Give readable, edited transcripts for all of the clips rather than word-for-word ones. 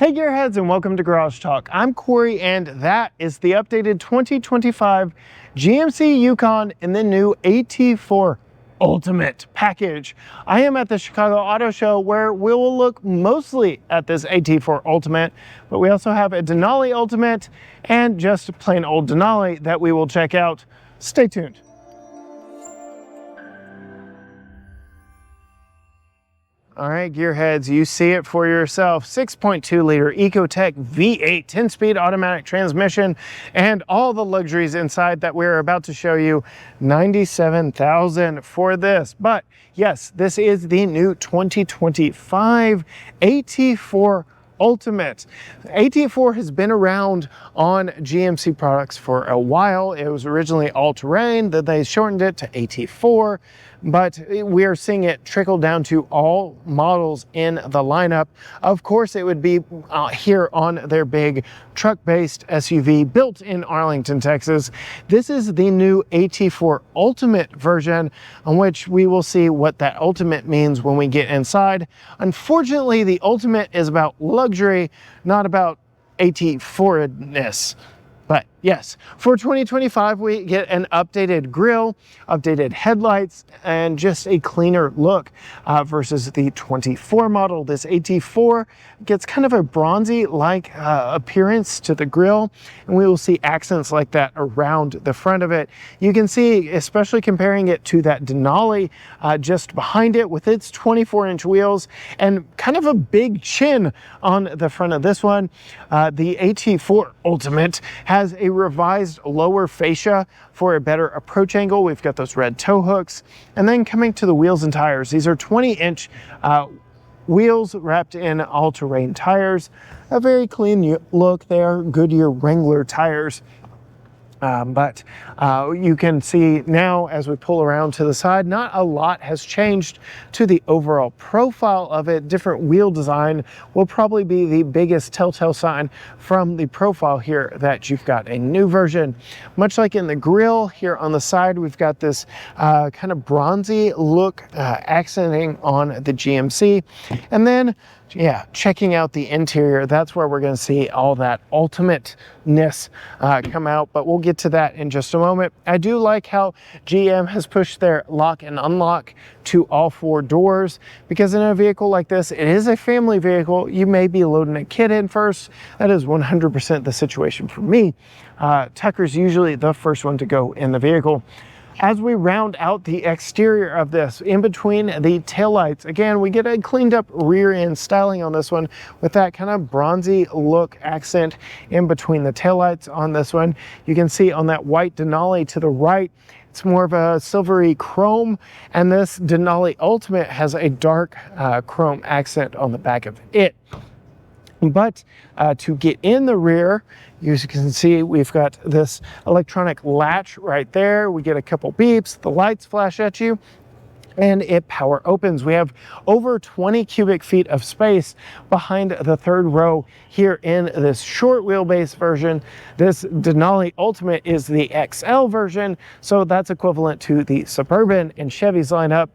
Hey Gearheads, and welcome to Garage Talk. I'm Cory, and that is the updated 2025 GMC Yukon in the new AT4 Ultimate package. I am at the Chicago Auto Show, where we will look mostly at this AT4 Ultimate, but we also have a Denali Ultimate and just a plain old Denali that we will check out. Stay tuned. All right, Gearheads, you see it for yourself. 6.2 liter Ecotec V8 10-speed automatic transmission and all the luxuries inside that we're about to show you. $97,000 for this. But yes, this is the new 2025 AT4 Ultimate. AT4 has been around on GMC products for a while. It was originally all-terrain, then they shortened it to AT4, but we are seeing it trickle down to all models in the lineup. Of course, it would be here on their big truck-based SUV built in Arlington, Texas. This is the new AT4 Ultimate version, on which we will see what that Ultimate means when we get inside. Unfortunately, the Ultimate is about luxury, not about AT4-ness. But yes, for 2025, we get an updated grille, updated headlights, and just a cleaner look versus the 24 model. This AT4 gets kind of a bronzy-like appearance to the grille, and we will see accents like that around the front of it. You can see, especially comparing it to that Denali just behind it with its 24-inch wheels and kind of a big chin on the front of this one. The AT4 Ultimate has a revised lower fascia for a better approach angle. We've got those red tow hooks. And then coming to the wheels and tires, these are 20-inch wheels wrapped in all-terrain tires. A very clean look there, Goodyear Wrangler tires. But you can see now as we pull around to the side, not a lot has changed to the overall profile of it. Different wheel design will probably be the biggest telltale sign from the profile here that you've got a new version. Much like in the grille here on the side, we've got this kind of bronzy look accenting on the GMC. And then yeah, checking out the interior, that's where we're going to see all that ultimate-ness come out, but we'll get to that in just a moment. I do like how GM has pushed their lock and unlock to all four doors, because in a vehicle like this, it is a family vehicle. You may be loading a kid in first. That is 100% the situation for me. Tucker's usually the first one to go in the vehicle. As we round out the exterior of this, in between the taillights, again, we get a cleaned up rear end styling on this one with that kind of bronzy look accent in between the taillights on this one. You can see on that white Denali to the right, it's more of a silvery chrome, and this Denali Ultimate has a dark chrome accent on the back of it. But to get in the rear, you can see we've got this electronic latch right there. We get a couple beeps, the lights flash at you, and it power opens. We have over 20 cubic feet of space behind the third row here in this short wheelbase version. This Denali Ultimate is the XL version, so that's equivalent to the Suburban in Chevy's lineup,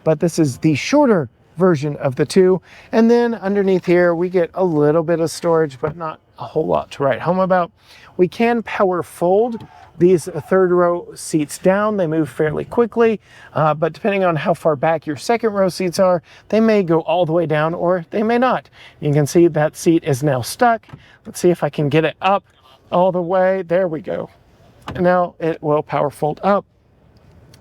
but this is the shorter version of the two. And then underneath here, we get a little bit of storage, but not a whole lot to write home about. We can power fold these third row seats down. They move fairly quickly, but depending on how far back your second row seats are, they may go all the way down or they may not. You can see that seat is now stuck. Let's see if I can get it up all the way. There we go. Now it will power fold up.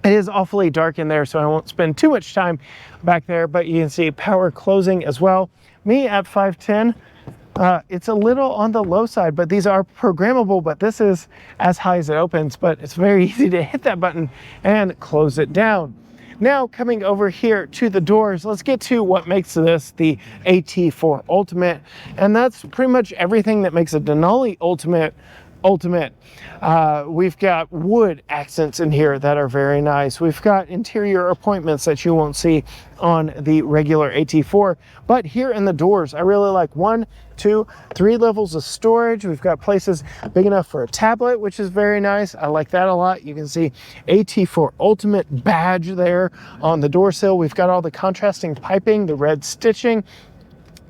It is awfully dark in there, so I won't spend too much time back there, but you can see power closing as well. Me at 5'10", it's a little on the low side, but these are programmable, but this is as high as it opens, but it's very easy to hit that button and close it down. Now coming over here to the doors, let's get to what makes this the AT4 Ultimate, and that's pretty much everything that makes a Denali Ultimate. We've got wood accents in here that are very nice. We've got interior appointments that you won't see on the regular AT4, but here in the doors, I really like 1, 2, 3 levels of storage. We've got places big enough for a tablet, which is very nice. I like that a lot. You can see AT4 Ultimate badge there on the door sill. We've got all the contrasting piping, the red stitching.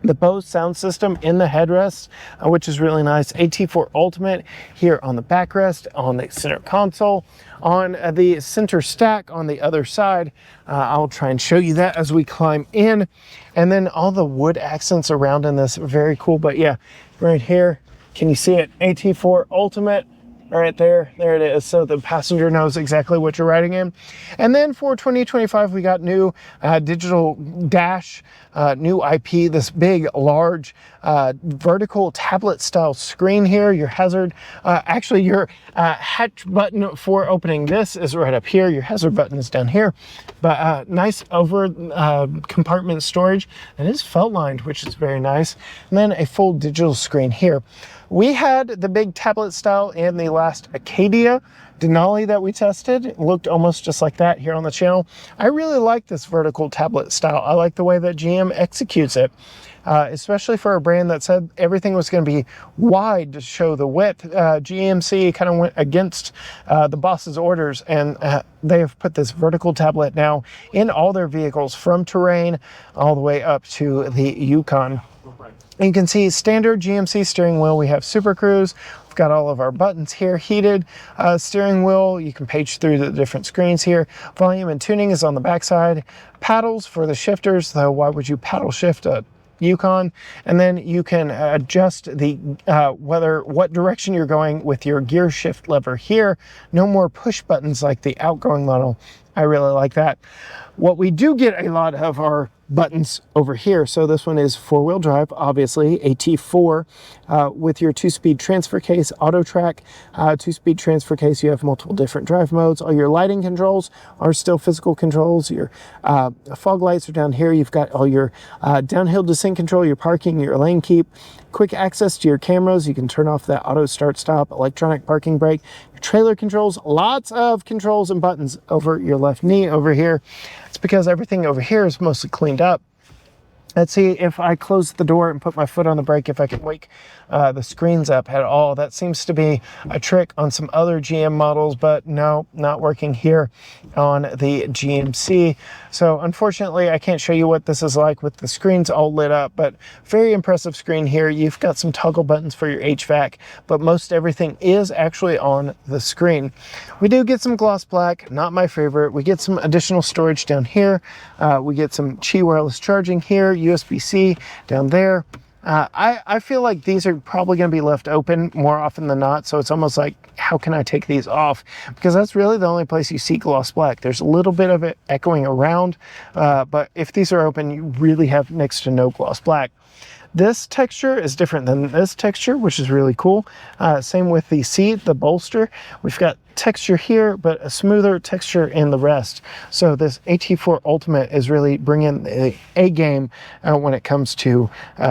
the Bose sound system in the headrest, which is really nice. AT4 Ultimate here on the backrest, on the center console, on the center stack on the other side. I'll try and show you that as we climb in. And then all the wood accents around in this, very cool. But yeah, right here, can you see it? AT4 Ultimate. Right there it is, so the passenger knows exactly what you're riding in. And then for 2025 we got new digital dash, new IP, this big large vertical tablet style screen here. Your hazard, actually your hatch button for opening this is right up here. Your hazard button is down here, but nice over compartment storage. It is felt lined, which is very nice. And then a full digital screen here. We had the big tablet style in the last Acadia Denali that we tested. It looked almost just like that here on the channel. I really like this vertical tablet style. I like the way that GM executes it, especially for a brand that said everything was going to be wide to show the width. GMC kind of went against the boss's orders, and they have put this vertical tablet now in all their vehicles, from Terrain all the way up to the Yukon. And you can see standard GMC steering wheel. We have Super Cruise. We've got all of our buttons here, heated steering wheel. You can page through the different screens here. Volume and tuning is on the backside. Paddles for the shifters, though why would you paddle shift a Yukon? And then you can adjust the what direction you're going with your gear shift lever here. No more push buttons like the outgoing model. I really like that. What we do get a lot of are buttons over here. So this one is four-wheel drive, obviously, AT4, with your two-speed transfer case, auto track, two-speed transfer case. You have multiple different drive modes. All your lighting controls are still physical controls. Your fog lights are down here. You've got all your downhill descent control, your parking, your lane keep, quick access to your cameras. You can turn off that auto start stop, electronic parking brake, your trailer controls, lots of controls and buttons over your left knee over here. It's because everything over here is mostly cleaned up. Let's see if I close the door and put my foot on the brake, if I can wake the screens up at all. That seems to be a trick on some other GM models, but no, not working here on the GMC. So unfortunately, I can't show you what this is like with the screens all lit up, but very impressive screen here. You've got some toggle buttons for your HVAC, but most everything is actually on the screen. We do get some gloss black, not my favorite. We get some additional storage down here. We get some Qi wireless charging here, USB-C down there. I feel like these are probably going to be left open more often than not, so it's almost like, how can I take these off? Because that's really the only place you see gloss black. There's a little bit of it echoing around, but if these are open, you really have next to no gloss black. This texture is different than this texture, which is really cool. Same with the seat, the bolster. We've got texture here, but a smoother texture in the rest. So this AT4 Ultimate is really bringing the A game when it comes to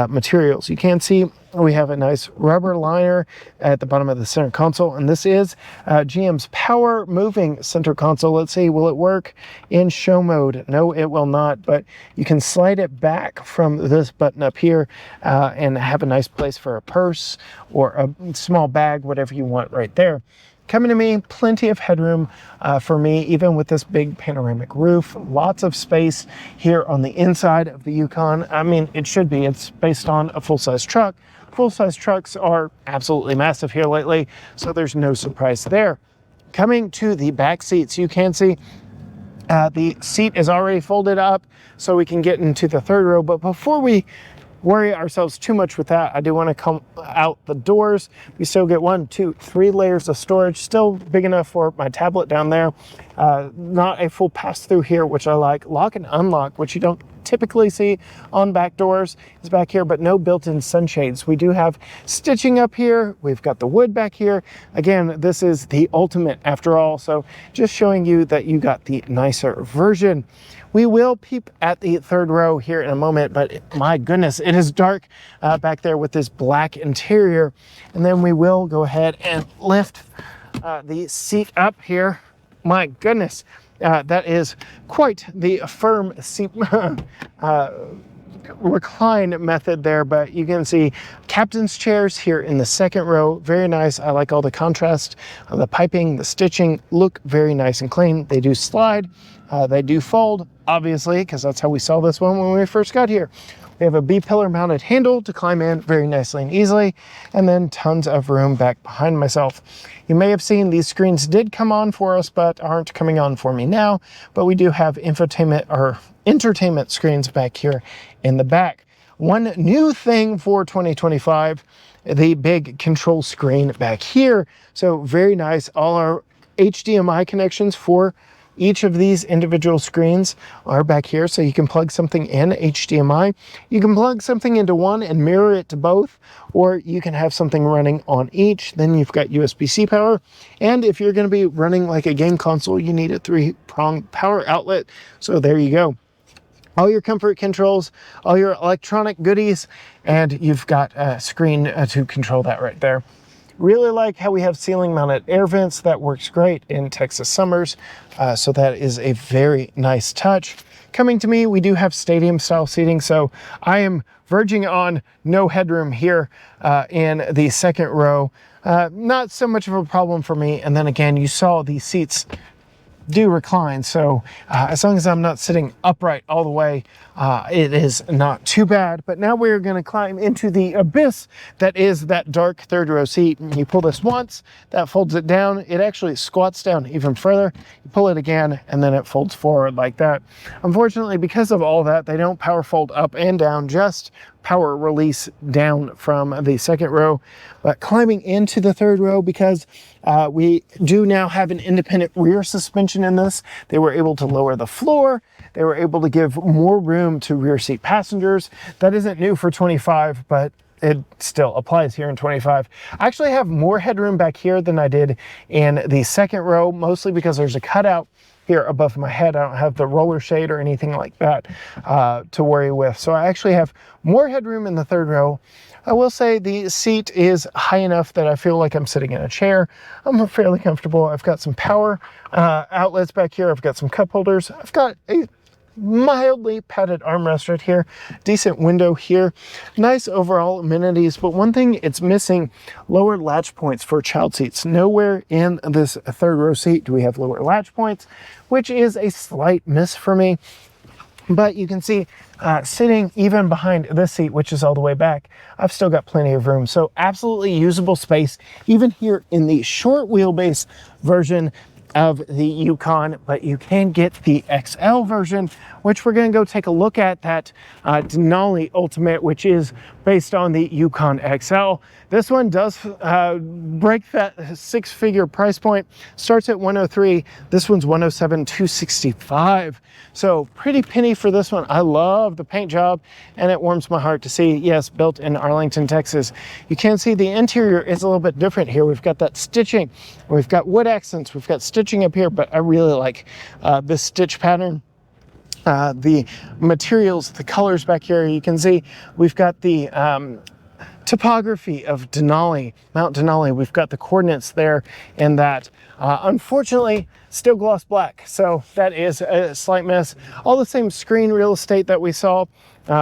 materials. You can see we have a nice rubber liner at the bottom of the center console, and this is GM's power moving center console. Let's see, will it work in show mode? No, it will not, but you can slide it back from this button up here and have a nice place for a purse or a small bag, whatever you want right there. Coming to me, plenty of headroom for me, even with this big panoramic roof. Lots of space here on the inside of the Yukon. I mean, it should be. It's based on a full-size truck. Full-size trucks are absolutely massive here lately, so there's no surprise there. Coming to the back seats, you can see the seat is already folded up, so we can get into the third row. But before we worry ourselves too much with that, I do want to come out the doors. We still get 1, 2, 3 layers of storage, still big enough for my tablet down there. Not a full pass through here, which I like. Lock and unlock, which you don't typically see on back doors, is back here, but no built-in sunshades. We do have stitching up here. We've got the wood back here. Again, this is the Ultimate after all, so just showing you that you got the nicer version. We will peep at the third row here in a moment, but my goodness, it is dark back there with this black interior. And then we will go ahead and lift the seat up here. My goodness, that is quite the firm seat recline method there, but you can see captain's chairs here in the second row. Very nice. I like all the contrast. The piping, the stitching look very nice and clean. They do slide. They do fold, obviously, because that's how we saw this one when we first got here. We have a B-pillar mounted handle to climb in very nicely and easily, and then tons of room back behind myself. You may have seen these screens did come on for us, but aren't coming on for me now. But we do have infotainment or entertainment screens back here in the back. One new thing for 2025, the big control screen back here. So very nice. All our HDMI connections for each of these individual screens are back here, so you can plug something in HDMI. You can plug something into one and mirror it to both, or you can have something running on each. Then you've got USB-C power, and if you're going to be running like a game console, you need a 3-prong power outlet. So there you go. All your comfort controls, all your electronic goodies, and you've got a screen to control that right there. Really like how we have ceiling mounted air vents. That works great in Texas summers. So that is a very nice touch. Coming to me, we do have stadium style seating. So I am verging on no headroom here in the second row. Not so much of a problem for me. And then again, you saw these seats do recline, so as long as I'm not sitting upright all the way, it is not too bad. But now we're going to climb into the abyss that is that dark third row seat. You pull this once, that folds it down. It actually squats down even further. You pull it again, and then it folds forward like that. Unfortunately, because of all that, they don't power fold up and down, just power release down from the second row. But climbing into the third row, because we do now have an independent rear suspension in this, they were able to lower the floor. They were able to give more room to rear seat passengers. That isn't new for 25, but it still applies here in 25. I actually have more headroom back here than I did in the second row, mostly because there's a cutout here above my head. I don't have the roller shade or anything like that to worry with. So I actually have more headroom in the third row. I will say the seat is high enough that I feel like I'm sitting in a chair. I'm fairly comfortable. I've got some power outlets back here. I've got some cup holders. I've got a mildly padded armrest right here, decent window here, nice overall amenities. But one thing it's missing, lower latch points for child seats. Nowhere in this third row seat do we have lower latch points, which is a slight miss for me. But you can see sitting even behind this seat, which is all the way back, I've still got plenty of room. So absolutely usable space, even here in the short wheelbase version of the Yukon. But you can get the XL version, which we're going to go take a look at, that Denali Ultimate, which is based on the Yukon XL. This one does break that six-figure price point. Starts at $103. This one's $107,265. So pretty penny for this one. I love the paint job, and it warms my heart to see, yes, built in Arlington, Texas. You can see the interior is a little bit different here. We've got that stitching. We've got wood accents. We've got stitching up here, but I really like this stitch pattern. The materials, the colors back here, you can see we've got the topography of Denali, Mount Denali. We've got the coordinates there in that. Unfortunately, still gloss black, so that is a slight miss. All the same screen real estate that we saw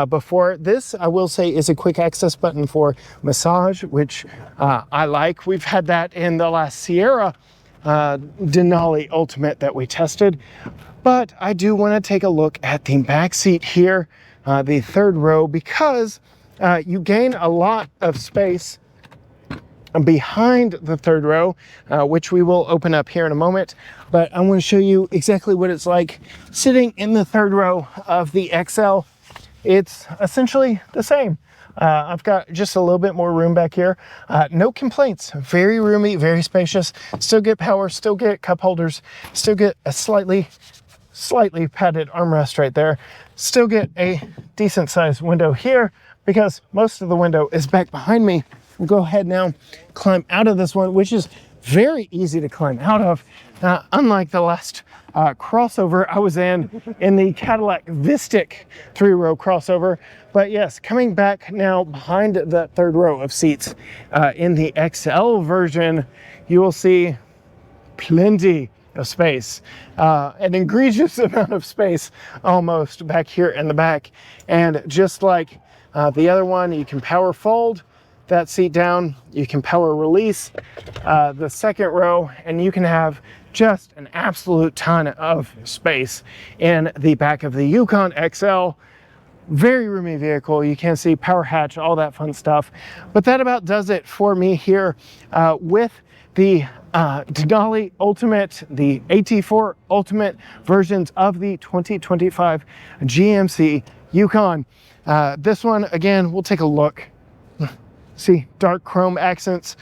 before. This, I will say, is a quick access button for massage, which I like. We've had that in the last Sierra Denali Ultimate that we tested. But I do want to take a look at the back seat here, the third row, because you gain a lot of space behind the third row, which we will open up here in a moment. But I want to show you exactly what it's like sitting in the third row of the XL. It's essentially the same. I've got just a little bit more room back here. No complaints. Very roomy, very spacious. Still get power, still get cup holders, still get a slightly padded armrest right there. Still get a decent sized window here, because most of the window is back behind me. We'll go ahead now, climb out of this one, which is very easy to climb out of. Unlike the last crossover I was in the Cadillac Vistic 3-row crossover. But yes, coming back now behind the third row of seats in the XL version, you will see plenty of space, an egregious amount of space almost back here in the back. And just like the other one, you can power fold that seat down, you can power release the second row, and you can have just an absolute ton of space in the back of the Yukon XL. Very roomy vehicle. You can see power hatch, all that fun stuff. But that about does it for me here with the Denali Ultimate, the AT4 Ultimate versions of the 2025 GMC Yukon. This one, again, we'll take a look. See, dark chrome accents,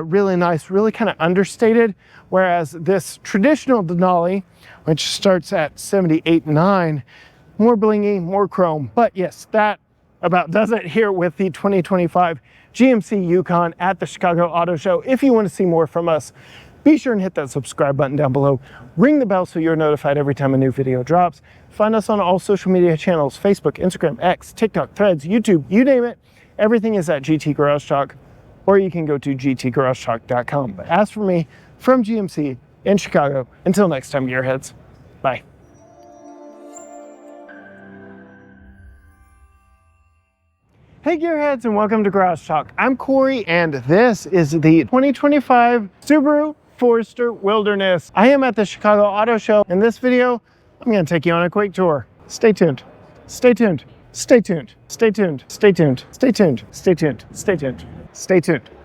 really nice, really kind of understated. Whereas this traditional Denali, which starts at 78.9, more blingy, more chrome. But yes, that about does it here with the 2025 GMC Yukon at the Chicago Auto Show. If you want to see more from us, be sure and hit that subscribe button down below. Ring the bell so you're notified every time a new video drops. Find us on all social media channels, Facebook, Instagram, X, TikTok, Threads, YouTube, you name it. Everything is at GT Garage Talk, or you can go to gtgaragetalk.com. But as for me, from GMC in Chicago, until next time, gearheads, bye. Hey gearheads, and welcome to Garage Talk. I'm Cory, and this is the 2025 Subaru Forester Wilderness. I am at the Chicago Auto Show. In this video, I'm going to take you on a quick tour. Stay tuned. Stay tuned. Stay tuned. Stay tuned. Stay tuned. Stay tuned. Stay tuned. Stay tuned. Stay tuned.